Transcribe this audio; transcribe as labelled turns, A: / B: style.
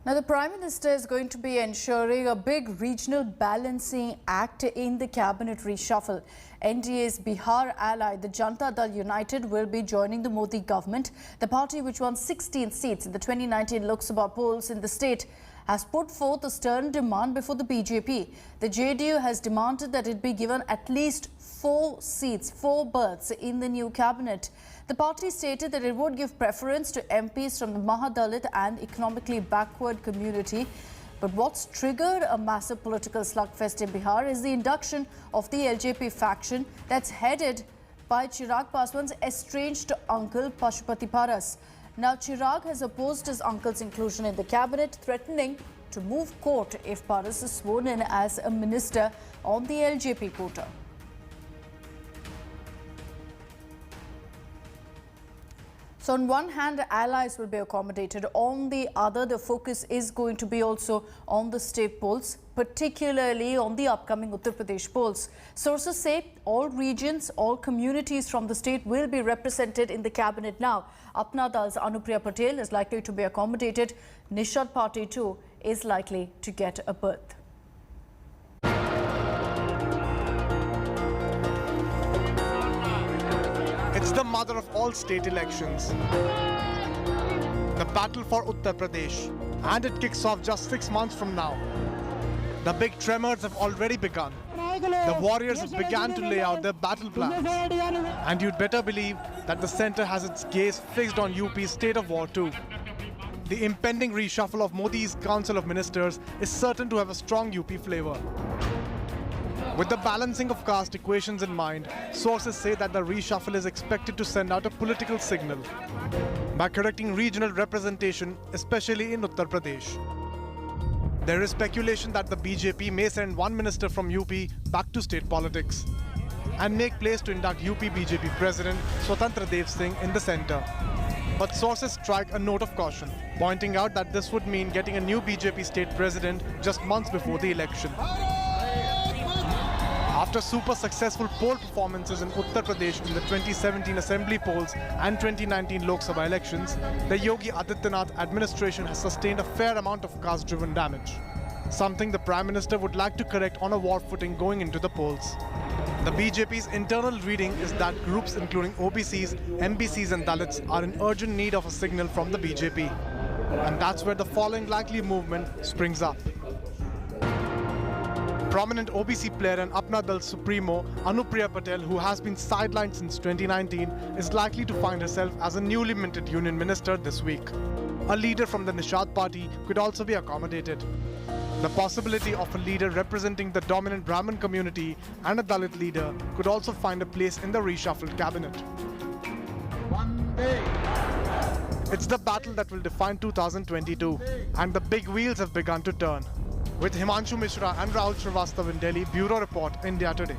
A: Now, the Prime Minister is going to be ensuring a big regional balancing act in the Cabinet Reshuffle. NDA's Bihar ally, the Janata Dal United, will be joining the Modi government. The party, which won 16 seats in the 2019 Lok Sabha polls in the state, has put forth a stern demand before the BJP. The JDU has demanded that it be given at least 4 seats, 4 berths in the new cabinet. The party stated that it would give preference to MPs from the Mahadalit and economically backward community. But what's triggered a massive political slugfest in Bihar is the induction of the LJP faction that's headed by Chirag Paswan's estranged uncle Pashupati Paras. Now, Chirag has opposed his uncle's inclusion in the cabinet, threatening to move court if Paras is sworn in as a minister on the LJP quota. So on one hand, allies will be accommodated. On the other, the focus is going to be also on the state polls, particularly on the upcoming Uttar Pradesh polls. Sources say all regions, all communities from the state will be represented in the cabinet now. Apna Dal's Anupriya Patel is likely to be accommodated. Nishad Party too is likely to get a berth.
B: It's the mother of all state elections, the battle for Uttar Pradesh, and it kicks off just 6 months from now. The big tremors have already begun. The warriors have begun to lay out their battle plans. And you'd better believe that the centre has its gaze fixed on UP's state of war too. The impending reshuffle of Modi's Council of Ministers is certain to have a strong UP flavour. With the balancing of caste equations in mind, sources say that the reshuffle is expected to send out a political signal by correcting regional representation, especially in Uttar Pradesh. There is speculation that the BJP may send one minister from UP back to state politics and make place to induct UP BJP President Swatantra Dev Singh in the centre. But sources strike a note of caution, pointing out that this would mean getting a new BJP state president just months before the election. After super successful poll performances in Uttar Pradesh in the 2017 Assembly polls and 2019 Lok Sabha elections, the Yogi Adityanath administration has sustained a fair amount of caste-driven damage, something the Prime Minister would like to correct on a war footing going into the polls. The BJP's internal reading is that groups including OBCs, MBCs and Dalits are in urgent need of a signal from the BJP. And that's where the following likely movement springs up. Prominent OBC player and Apna Dal Supremo Anupriya Patel, who has been sidelined since 2019, is likely to find herself as a newly minted union minister this week. A leader from the Nishad Party could also be accommodated. The possibility of a leader representing the dominant Brahmin community and a Dalit leader could also find a place in the reshuffled cabinet. It's the battle that will define 2022, and the big wheels have begun to turn. With Himanshu Mishra and Rahul Srivastava in Delhi, Bureau Report, India Today.